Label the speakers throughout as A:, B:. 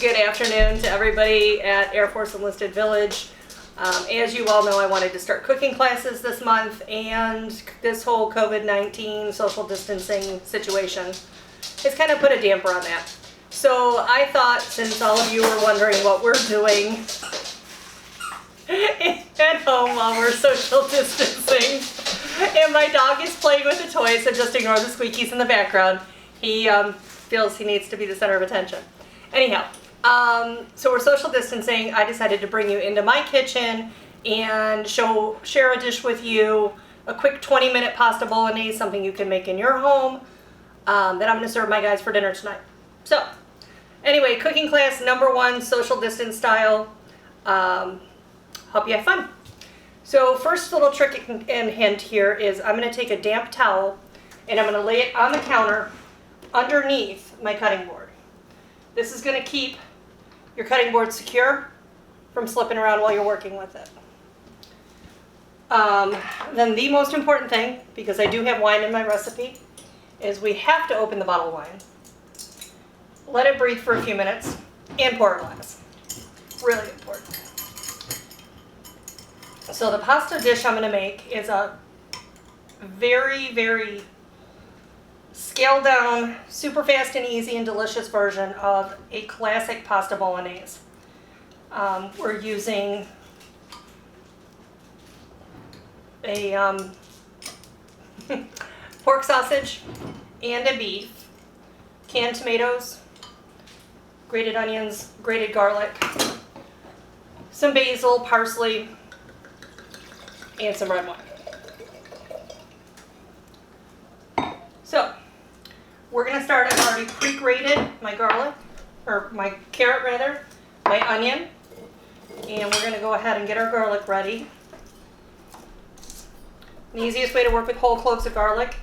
A: Good afternoon to everybody at Air Force Enlisted Village. As you all know, I wanted to start cooking classes this month, and this whole COVID-19 social distancing situation has kind of put a damper on that. So I thought, since all of you were wondering what we're doing at home while we're social distancing, and my dog is playing with a toy, so just ignore the squeakies in the background. He feels he needs to be the center of attention. Anyhow, so we're social distancing. I decided to bring you into my kitchen and share a dish with you, a quick 20-minute pasta bolognese, something you can make in your home, that I'm going to serve my guys for dinner tonight. So, anyway, cooking class number 1, social distance style. Hope you have fun. So first little trick and hint here is I'm going to take a damp towel and I'm going to lay it on the counter underneath my cutting board. This is going to keep your cutting board secure from slipping around while you're working with it. Then the most important thing, because I do have wine in my recipe, is we have to open the bottle of wine, let it breathe for a few minutes, and pour a glass. Really important. So the pasta dish I'm going to make is a very, very scaled down, super fast and easy and delicious version of a classic pasta bolognese. We're using a pork sausage and a beef, canned tomatoes, grated onions, grated garlic, some basil, parsley, and some red wine. So, we're going to start. I've already pre-grated my garlic, or my carrot rather, my onion, and we're going to go ahead and get our garlic ready. The easiest way to work with whole cloves of garlic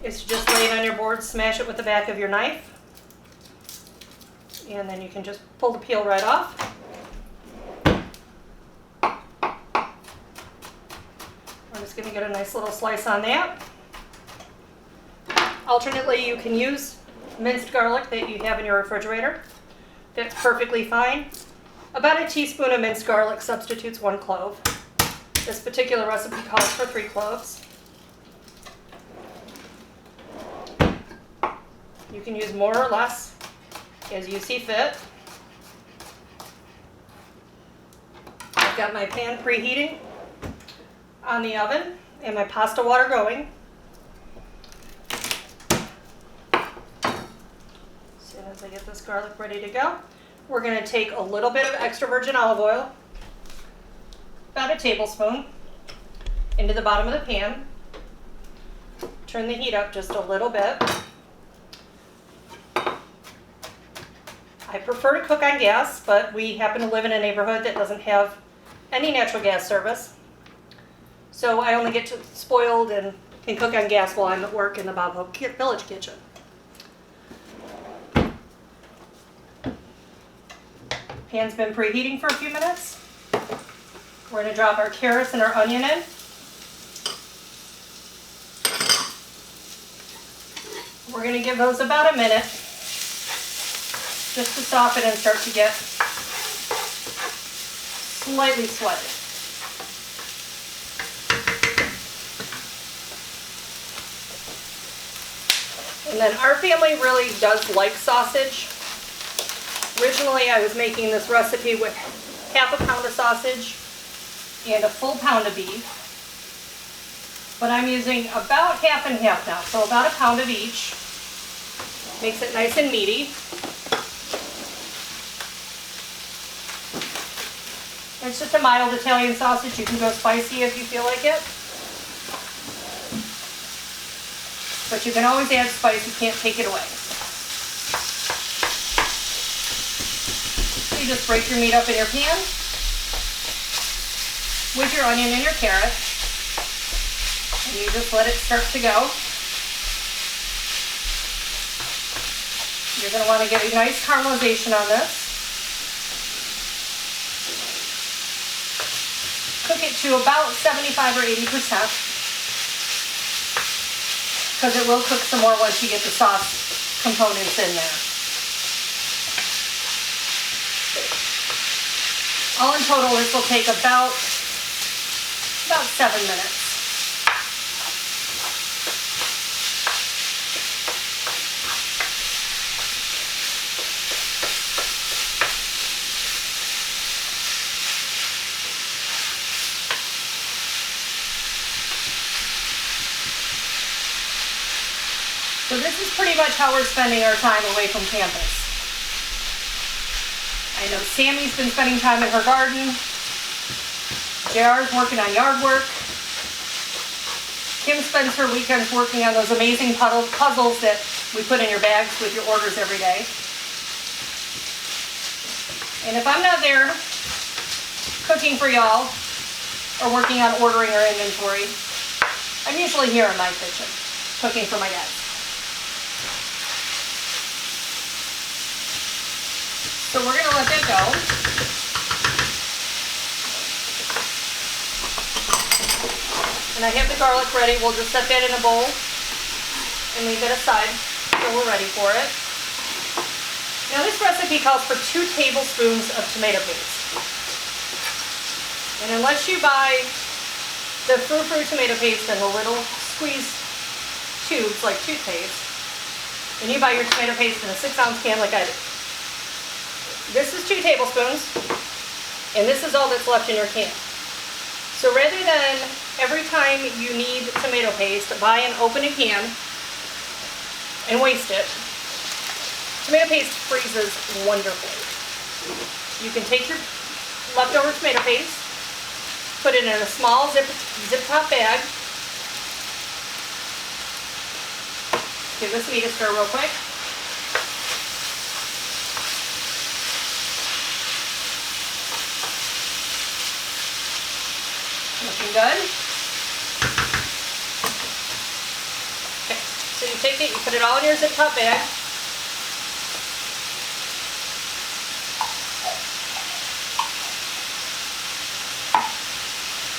A: is to just lay it on your board, smash it with the back of your knife, and then you can just pull the peel right off. I'm just going to get a nice little slice on that. Alternately, you can use minced garlic that you have in your refrigerator. That's perfectly fine. About a teaspoon of minced garlic substitutes 1 clove. This particular recipe calls for 3 cloves. You can use more or less as you see fit. I've got my pan preheating on the oven and my pasta water going. As soon as I get this garlic ready to go, we're going to take a little bit of extra virgin olive oil, about a tablespoon, into the bottom of the pan. Turn the heat up just a little bit. I prefer to cook on gas, but we happen to live in a neighborhood that doesn't have any natural gas service. So I only get spoiled and can cook on gas while I'm at work in the Bob Hope Village kitchen. Pan's been preheating for a few minutes. We're going to drop our carrots and our onion in. We're going to give those about a minute just to soften and start to get slightly sweaty. And then our family really does like sausage. Originally I was making this recipe with half a pound of sausage and a full pound of beef. But I'm using about half and half now, so about a pound of each. Makes it nice and meaty. It's just a mild Italian sausage. You can go spicy if you feel like it. But you can always add spice, you can't take it away. So you just break your meat up in your pan with your onion and your carrot. And you just let it start to go. You're going to want to get a nice caramelization on this. Cook it to about 75 or 80%. Because it will cook some more once you get the sauce components in there. All in total, this will take about 7 minutes. So this is pretty much how we're spending our time away from campus. I know Sammy's been spending time in her garden. JR's working on yard work. Kim spends her weekends working on those amazing puzzles that we put in your bags with your orders every day. And if I'm not there cooking for y'all or working on ordering our inventory, I'm usually here in my kitchen cooking for my guys. So we're going to let that go. And I have the garlic ready. We'll just set that in a bowl and leave it aside until we're ready for it. Now this recipe calls for 2 tablespoons of tomato paste. And unless you buy the frou-frou tomato paste in the little squeeze tubes like toothpaste, then you buy your tomato paste in a 6-ounce can like I do. This is 2 tablespoons, and this is all that's left in your can. So rather than every time you need tomato paste, buy and open a can and waste it, tomato paste freezes wonderfully. You can take your leftover tomato paste, put it in a small zip top bag. Give this meat a stir real quick. Looking good. Okay, so you take it, you put it all in your zip top bag.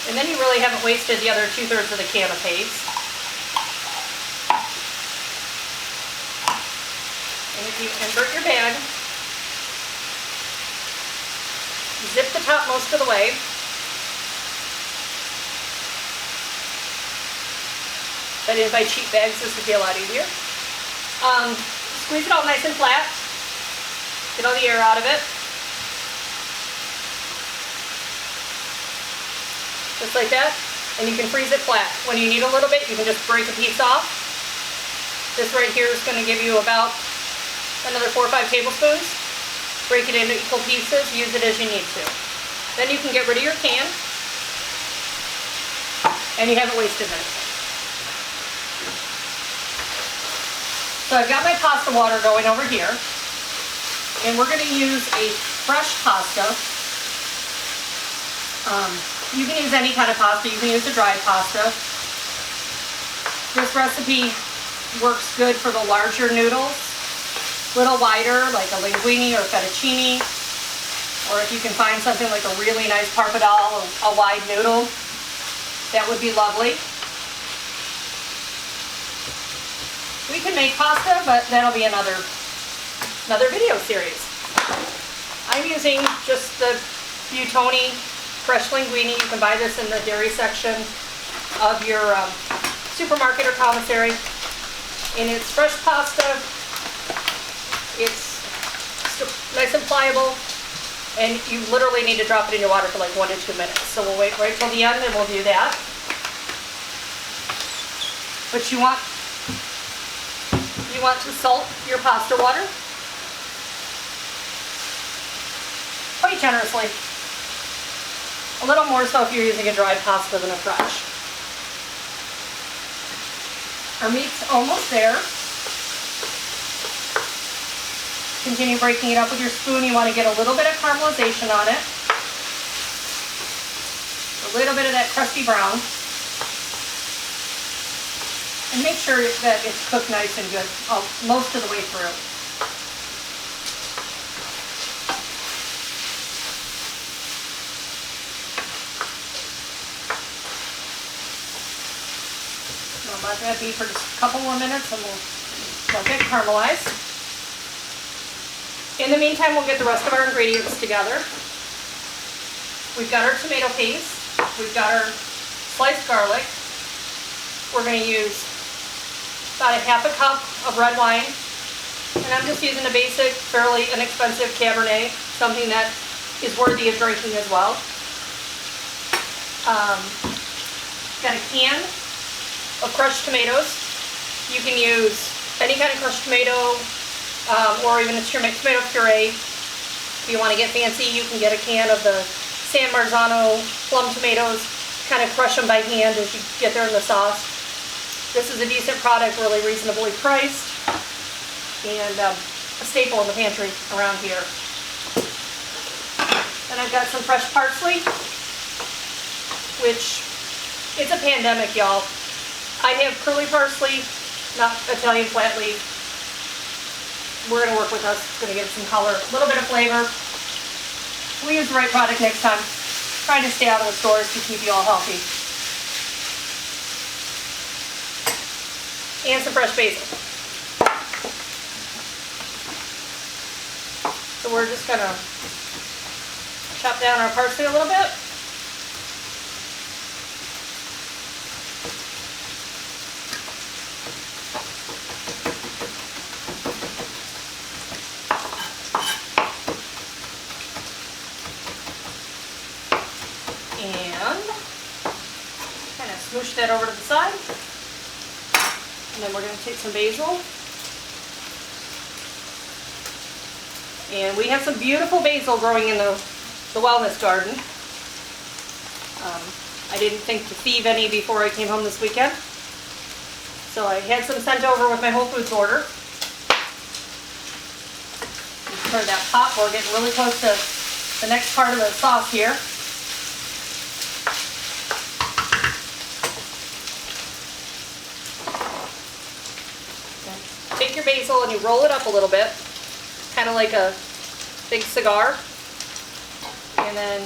A: And then you really haven't wasted the other 2/3 of the can of paste. And if you invert your bag, zip the top most of the way. If I didn't buy cheap bags, this would be a lot easier. Squeeze it all nice and flat. Get all the air out of it. Just like that. And you can freeze it flat. When you need a little bit, you can just break a piece off. This right here is going to give you about another 4 or 5 tablespoons. Break it into equal pieces. Use it as you need to. Then you can get rid of your can. And you haven't wasted anything. So I've got my pasta water going over here, and we're going to use a fresh pasta. You can use any kind of pasta. You can use a dried pasta. This recipe works good for the larger noodles, a little wider like a linguine or fettuccine, or if you can find something like a really nice pappardelle, a wide noodle, that would be lovely. We can make pasta, but that'll be another video series. I'm using just the Buitoni fresh linguine. You can buy this in the dairy section of your supermarket or commissary. And it's fresh pasta. It's nice and pliable, and you literally need to drop it in your water for like 1 to 2 minutes. So we'll wait right till the end and we'll do that. But you want to salt your pasta water quite generously. A little more so if you're using a dried pasta than a fresh. Our meat's almost there. Continue breaking it up with your spoon. You want to get a little bit of caramelization on it. A little bit of that crusty brown. And make sure that it's cooked nice and good most of the way through. I'll let that be for just a couple more minutes and we'll let it caramelize. In the meantime, we'll get the rest of our ingredients together. We've got our tomato paste. We've got our sliced garlic. We're going to use about a half a cup of red wine. And I'm just using a basic, fairly inexpensive Cabernet, something that is worthy of drinking as well. Got a can of crushed tomatoes. You can use any kind of crushed tomato or even a tomato puree. If you want to get fancy, you can get a can of the San Marzano plum tomatoes, kind of crush them by hand as you get there in the sauce. This is a decent product, really reasonably priced, and a staple in the pantry around here. And I've got some fresh parsley, which it's a pandemic, y'all. I have curly parsley, not Italian flat leaf. We're going to work with us. It's going to give it some color, a little bit of flavor. We'll use the right product next time. Trying to stay out of the stores to keep you all healthy. And some fresh basil. So we're just going to chop down our parsley a little bit. And kind of smoosh that over to the side. And then we're going to take some basil. And we have some beautiful basil growing in the wellness garden. I didn't think to thieve any before I came home this weekend. So I had some sent over with my Whole Foods order. You've heard that pop. We're getting really close to the next part of the sauce here. Take your basil and you roll it up a little bit, kind of like a big cigar, and then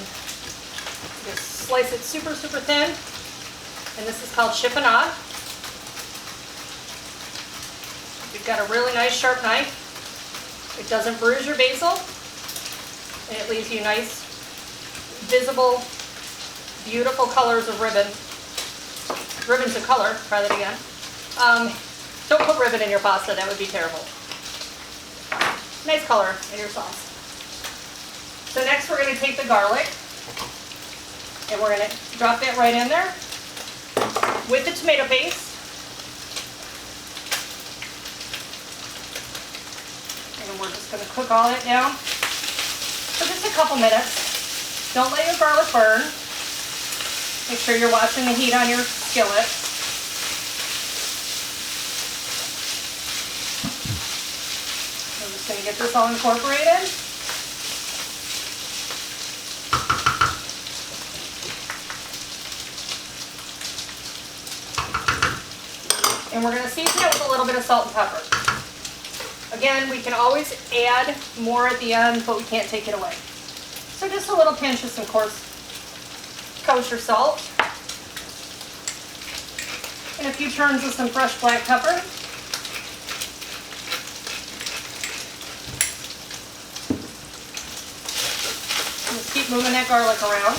A: just slice it super, super thin, and this is called chiffonade. You've got a really nice sharp knife. It doesn't bruise your basil, and it leaves you nice, visible, beautiful colors of ribbons of color. Try that again. Don't put ribbon in your pasta, that would be terrible. Nice color in your sauce. So next we're going to take the garlic, and we're going to drop that right in there with the tomato paste. And we're just going to cook all that down for just a couple minutes. Don't let your garlic burn. Make sure you're watching the heat on your skillet. Going to get this all incorporated. And we're going to season it with a little bit of salt and pepper. Again, we can always add more at the end, but we can't take it away. So just a little pinch of some coarse kosher salt. And a few turns of some fresh black pepper. Keep moving that garlic around.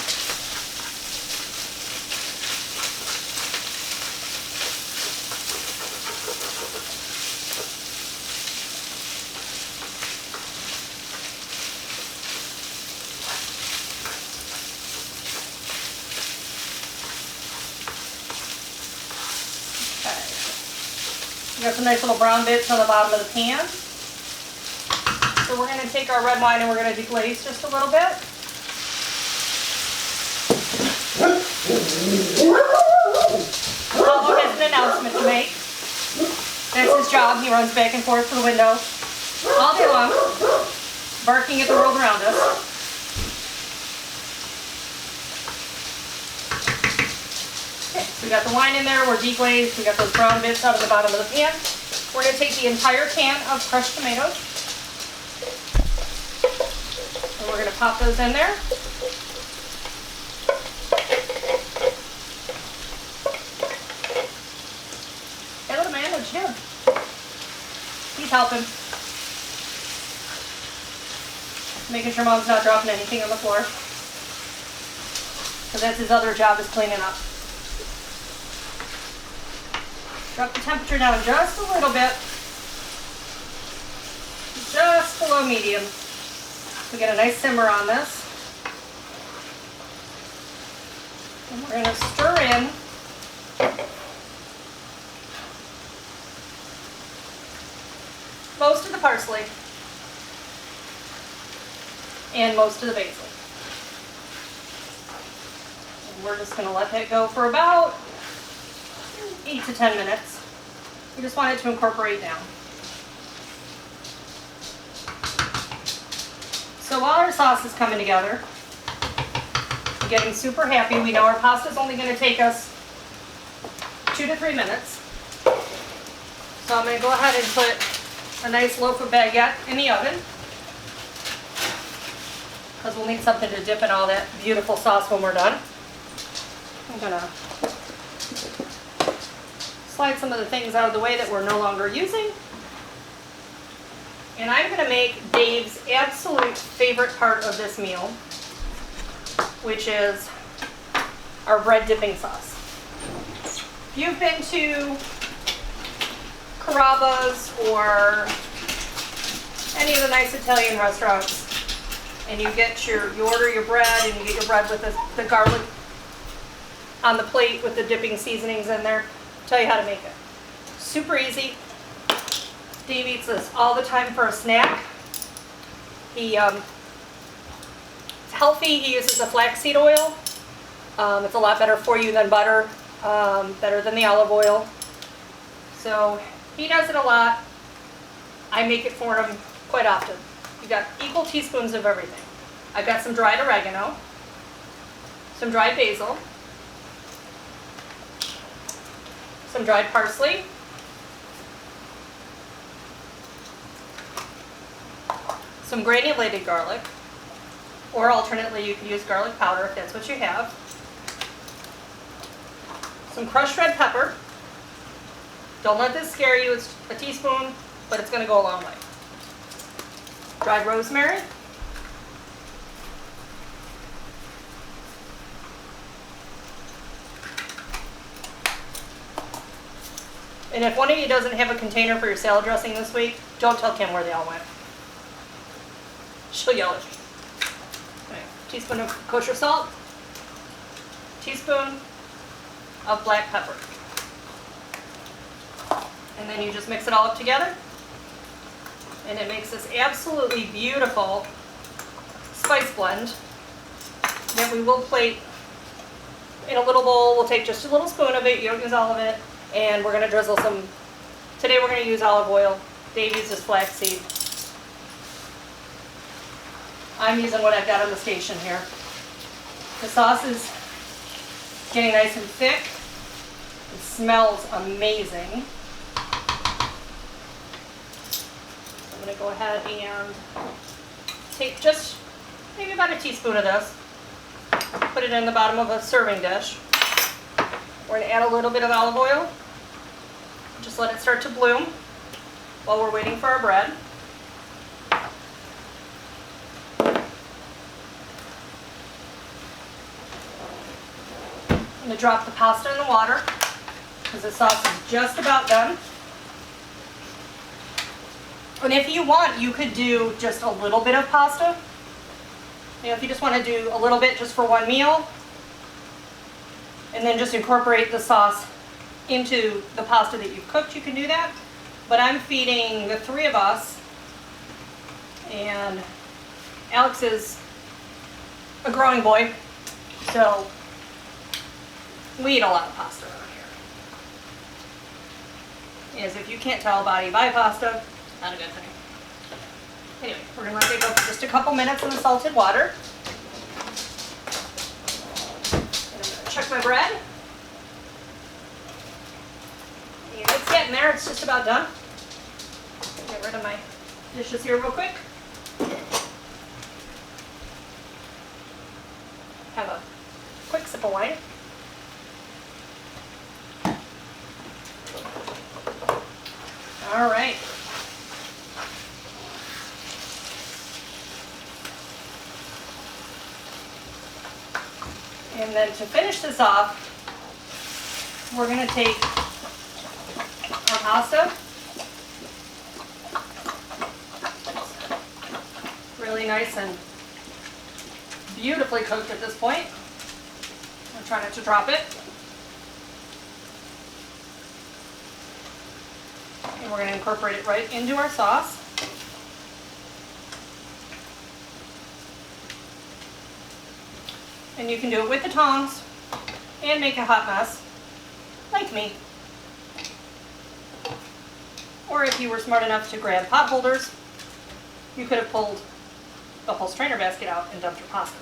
A: Okay. We got some nice little brown bits on the bottom of the pan. So we're going to take our red wine and we're going to deglaze just a little bit. Pablo has an announcement to make. That's his job. He runs back and forth to the window all day long, barking at the world around us. Okay, so we got the wine in there. We're deglazed. We got those brown bits out of the bottom of the pan. We're going to take the entire can of crushed tomatoes, and we're going to pop those in there. He's helping. Making sure Mom's not dropping anything on the floor. because that's his other job, is cleaning up. Drop the temperature down just a little bit, just below medium. We get a nice simmer on this. And we're going to stir in most of the parsley and most of the basil. And we're just going to let that go for about 8 to 10 minutes. We just want it to incorporate down. So while our sauce is coming together, we're getting super happy. We know our pasta is only going to take us 2 to 3 minutes. So I'm going to go ahead and put a nice loaf of baguette in the oven, because we'll need something to dip in all that beautiful sauce when we're done. I'm going to slide some of the things out of the way that we're no longer using. And I'm going to make Dave's absolute favorite part of this meal, which is our bread dipping sauce. If you've been to Carrabba's or any of the nice Italian restaurants, and you order your bread and you get your bread with the garlic on the plate with the dipping seasonings in there, I'll tell you how to make it. Super easy. Dave eats this all the time for a snack. It's healthy. He uses a flaxseed oil. It's a lot better for you than butter, better than the olive oil. So he does it a lot. I make it for him quite often. You got equal teaspoons of everything. I've got some dried oregano, some dried basil, some dried parsley, some granulated garlic, or alternately you can use garlic powder if that's what you have, some crushed red pepper. Don't let this scare you, it's a teaspoon, but it's going to go a long way. Dried rosemary, and if one of you doesn't have a container for your salad dressing this week, don't tell Kim where they all went. She'll yell at me. Okay. Teaspoon of kosher salt, teaspoon of black pepper. And then you just mix it all up together. And it makes this absolutely beautiful spice blend that we will plate in a little bowl. We'll take just a little spoon of it, you don't use all of it. And we're going to drizzle some, today we're going to use olive oil. Dave uses flaxseed. I'm using what I've got on the station here. The sauce is getting nice and thick. It smells amazing. I'm going to go ahead and take just maybe about a teaspoon of this, put it in the bottom of a serving dish. We're going to add a little bit of olive oil. Just let it start to bloom while we're waiting for our bread. I'm going to drop the pasta in the water because the sauce is just about done. And if you want, you could do just a little bit of pasta. You know, if you just want to do a little bit just for one meal, and then just incorporate the sauce into the pasta that you've cooked, you can do that. But I'm feeding the 3 of us, and Alex is a growing boy, so we eat a lot of pasta around here. As if you can't tell, body buy pasta, not a good thing. Anyway, we're going to let it go for just a couple minutes in the salted water. And I'm going to check my bread. And it's getting there, it's just about done. Get rid of my dishes here real quick. Have a quick sip of wine. All right. And then to finish this off, we're going to take our pasta, really nice and beautifully cooked at this point. I'm trying not to drop it. And we're going to incorporate it right into our sauce. And you can do it with the tongs and make a hot mess, like me. Or if you were smart enough to grab pot holders, you could have pulled the whole strainer basket out and dumped your pasta.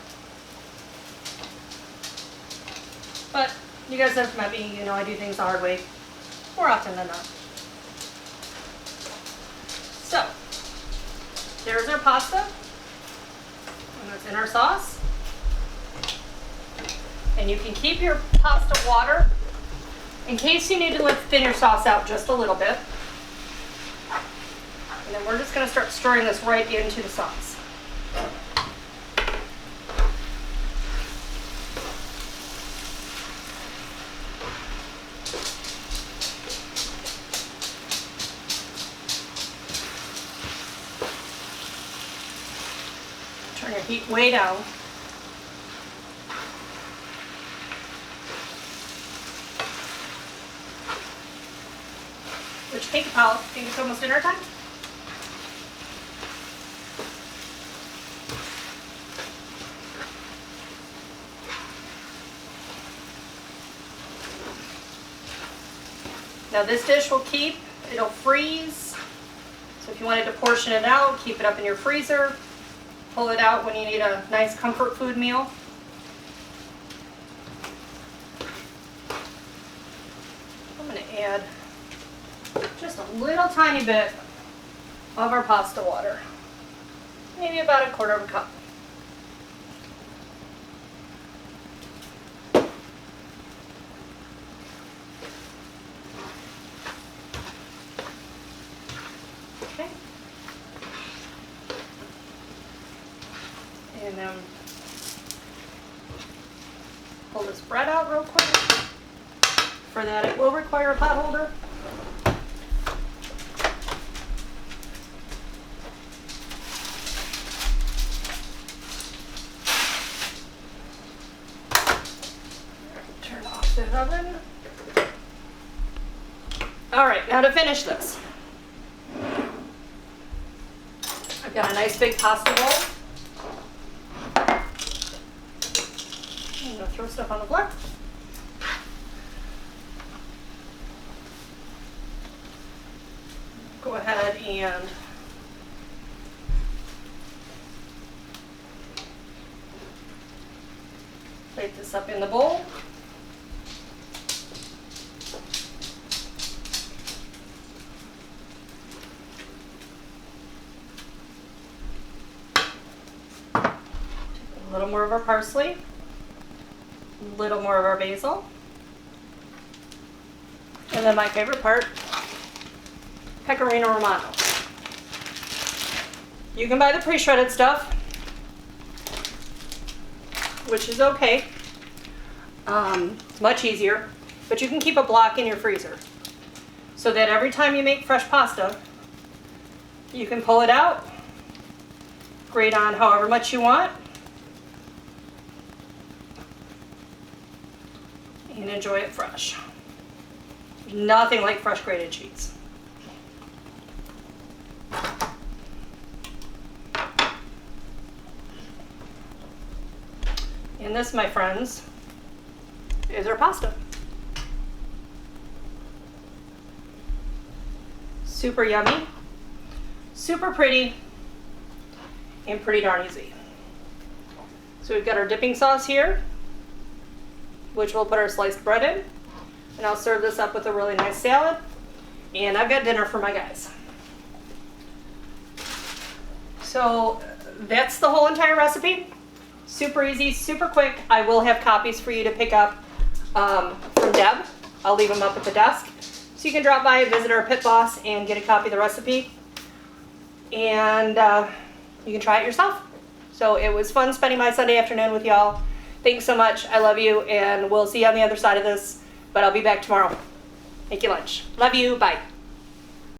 A: But you guys have met me, you know I do things the hard way more often than not. So, there's our pasta, and it's in our sauce. And you can keep your pasta water in case you need to thin your sauce out just a little bit. And then we're just going to start stirring this right into the sauce. Turn your heat way down. Which think about, think it's almost dinner time? Now this dish will keep, it'll freeze. So if you wanted to portion it out, keep it up in your freezer. Pull it out when you need a nice comfort food meal. I'm going to add just a little tiny bit of our pasta water. Maybe about 1/4 cup. Okay. And then pull this bread out real quick. For that, it will require a pot holder. Turn off the oven. All right, now to finish this, I've got a nice big pasta bowl. I'm going to throw stuff on the floor. Go ahead and plate this up in the bowl. A little more of our parsley, a little more of our basil, and then my favorite part, Peccorino Romano. You can buy the pre-shredded stuff, which is okay. It's much easier, but you can keep a block in your freezer so that every time you make fresh pasta, you can pull it out, grate on however much you want, and enjoy it fresh. Nothing like fresh grated cheese. And this, my friends, is our pasta. Super yummy, super pretty, and pretty darn easy. So we've got our dipping sauce here, which we'll put our sliced bread in. And I'll serve this up with a really nice salad. And I've got dinner for my guys. So that's the whole entire recipe. Super easy, super quick. I will have copies for you to pick up from Deb. I'll leave them up at the desk. So you can drop by, visit our pit boss, and get a copy of the recipe. And you can try it yourself. So it was fun spending my Sunday afternoon with y'all. Thanks so much. I love you, and we'll see you on the other side of this, but I'll be back tomorrow. Make you lunch. Love you. Bye.